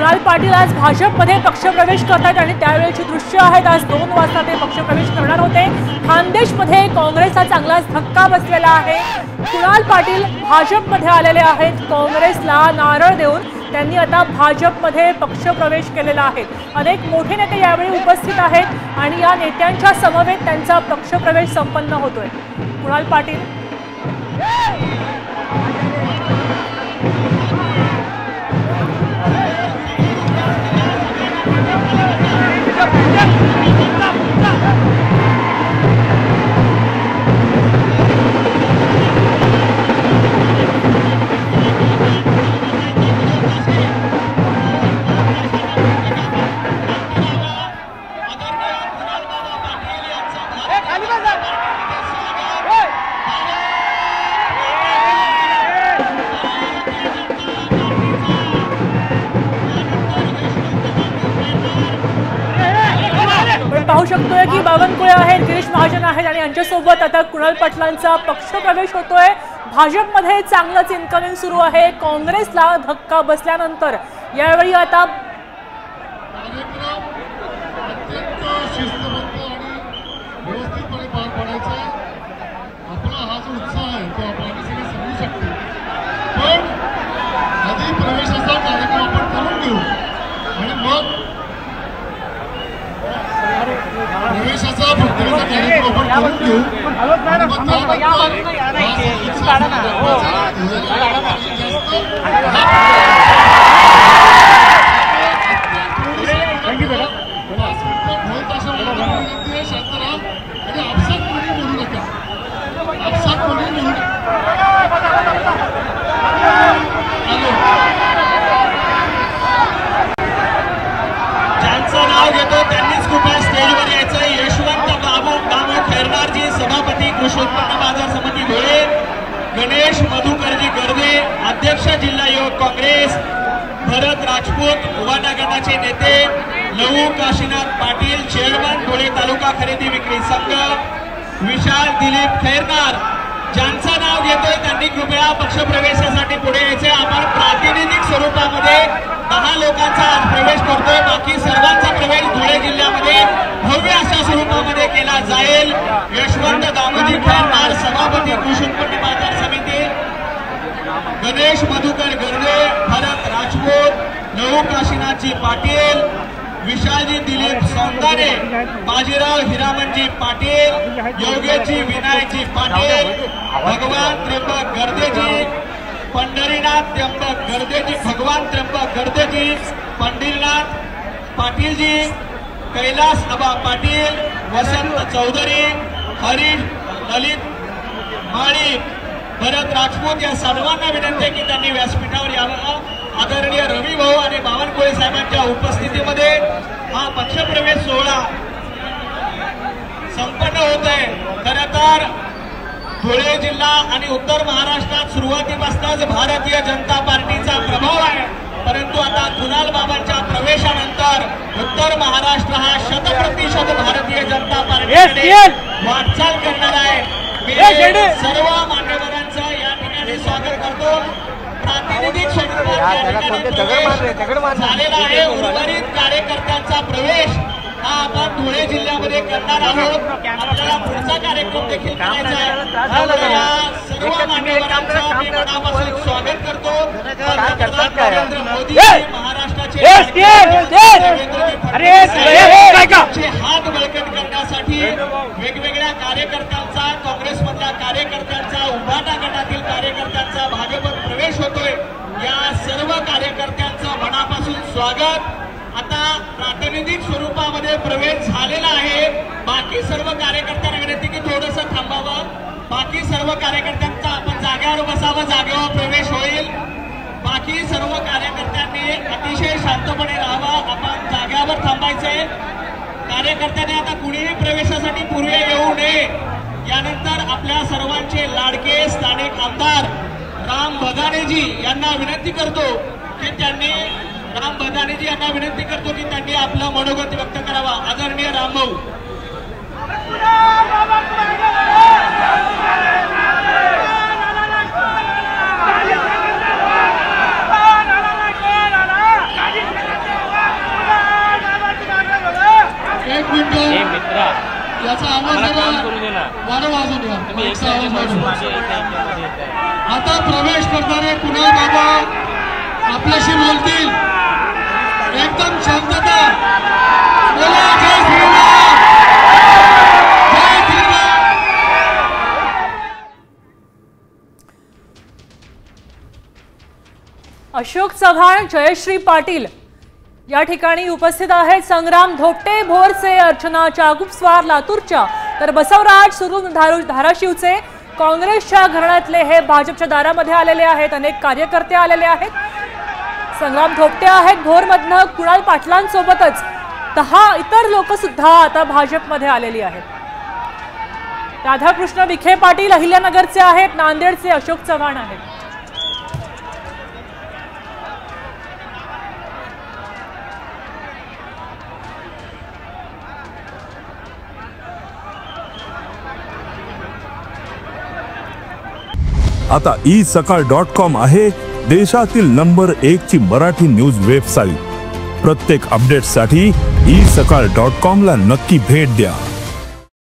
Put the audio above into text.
कुणाल पाटील आज भाजपमध्ये पक्षप्रवेश करतात आणि त्यावेळेची दृश्य आहेत। आज 2 वाजता ते पक्षप्रवेश करणार होते। खानदेशमध्ये काँग्रेसचा चांगलाच धक्का बसलेला आहे। कुणाल पाटील भाजपमध्ये आलेले आहेत। काँग्रेसला नारळ देऊन त्यांनी आता भाजपमध्ये पक्षप्रवेश केलेला आहे। अनेक मोठे नेते यावेळी उपस्थित आहेत आणि या नेत्यांच्या समवेत त्यांचा पक्षप्रवेश संपन्न होतोय। कुणाल पाटील पाहू शकतोय की बावनकुळे आहेत, गिरीश महाजन आहेत आणि यांच्यासोबत आता कुणाल पाटलांचा पक्षप्रवेश होतोय। भाजपमध्ये चांगलंच इन्कमिंग सुरू आहे। काँग्रेसला धक्का बसल्यानंतर यावेळी आता प्रवेशाचा भक्तीचा कार्यक्रम आपण करून घेऊ ज्यांचं नाव घेतो त्यांनीच कृपया स्टेजवर यायचं। यशवंत बाबू खैरनारजी, सभापती कृषी उत्पन्न बाजार समिती धुळे, गणेश मधुकरजी गर्दे, अध्यक्ष जिल्हा युवक काँग्रेस, भरत राजपूत उभाटा गटाचे नेते, लहू काशीनाथ पाटील चेअरमन धुळे तालुका खरेदी विक्री संघ, विशाल दिलीप खैरनार ज्यांचं नाव घेतोय त्यांनी कृपया पक्षप्रवेशासाठी पुढे यायचे। आपण प्रातिनिधिक स्वरूपामध्ये 10 लोकांचा आज प्रवेश करतोय। बाकी सर्वांचा प्रवेश धुळे जिल्ह्यामध्ये भव्य अशा स्वरूपामध्ये केला जाईल। यशवंत दामोजी खैरनार, सभापती कृषी उत्पन्न बाजार समिती, गणेश मधुकर गर्दे, भरत राजपूत, लहू काशीनाथजी पाटील, विशालजी दिलीप सौंदाने, बाजीराव हिरामणजी पाटील, योगेशजी विनायकजी पाटील, भगवान त्र्यंबक गर्देजी, पंढरीनाथ त्र्यंबक गर्देजी, भगवान त्र्यंबक गर्देजी, पंढरीनाथ पाटीलजी, कैलास अबा पाटील, वसंत चौधरी, हरीश ललित माळी, भरत राजपूत या सर्वांना विनंती की त्यांनी व्यासपीठावर यावं। आदरणीय रवी भाऊ आणि बावनकुळे साहेबांच्या उपस्थितीमध्ये हा पक्षप्रवेश सोहळा संपन्न होत आहे। खरं तर धुळे जिल्हा आणि उत्तर महाराष्ट्रात सुरुवातीपासूनच भारतीय जनता पार्टीचा प्रभाव आहे, परंतु आता कुणाल बाबांच्या प्रवेशानंतर उत्तर महाराष्ट्र हा 100% भारतीय जनता पार्टीकडे वाटचाल करणार आहे। मी सर्व मान्यवरांचं या ठिकाणी स्वागत करतो। प्रातिनिधिक स्वरूपात झालेला आहे। उर्वरित कार्यकर्त्यांचा प्रवेश हा आपण धुळे जिल्ह्यामध्ये करणार आहोत। आपल्याला पुढचा कार्यक्रम देखील करायचा आहे। सर्व मान्यवरांचं मी मनापासून स्वागत करतो। नरेंद्र मोदी महाराष्ट्राचे हात बळकट करण्यासाठी वेगवेगळ्या कार्यकर्त्यांचा, काँग्रेसमधल्या कार्यकर्त्यांचा, उभाटा गटातील कार्यकर्त्यांचा भाजपत प्रवेश होतोय। या सर्व कार्यकर्त्यांचं मनापासून स्वागत। आता प्रातिनिधिक स्वरूपामध्ये प्रवेश झालेला आहे। बाकी सर्व कार्यकर्त्यांना विनंती की थोडंसं थांबावं। बाकी सर्व कार्यकर्त्यांचा आपण जागेवर बसावं, जागेवर प्रवेश होईल। बाकी सर्व कार्यकर्त्यांनी अतिशय शांतपणे राहावं, आपण जागेवर थांबायचंय। कार्यकर्त्यांनी आता कुणीही प्रवेशासाठी पूर्वी येऊ नये। यानंतर आपल्या सर्वांचे लाडके स्थानिक आमदार राम बदानेजी यांना विनंती करतो की त्यांनी आपलं मनोगत व्यक्त करावा। आदरणीय रामभाऊ आता प्रवेश करणारे कुणाल बाबा आपल्याशी बोलतील. एकदम शांतता. बोला जय श्रीराम. जय श्रीराम. अशोक चव्हाण, जयश्री पाटील या ठिकाणी उपस्थित आहेत. संग्राम धोपटे भोरचे, अर्चना चागुपस्वार लातूरच्या, तर बसवराज सुरून धाराशिवचे काँग्रेसच्या घराण्यातले हे भाजपच्या दारामध्ये आलेले आहेत. अनेक कार्यकर्ते आलेले आहेत. संग्राम धोपटे आहेत भोरमधनं. कुणाल पाटलांसोबतच 10 इतर लोक सुद्धा आता भाजपमध्ये आलेली आहेत. राधाकृष्ण विखे पाटील अहिल्यानगरचे आहेत. नांदेडचे अशोक चव्हाण आहेत. आता isakal.com आहे देशातील नंबर 1 ची मराठी न्यूज वेबसाईट. प्रत्येक अपडेटसाठी isakal.com ला नक्की भेट द्या.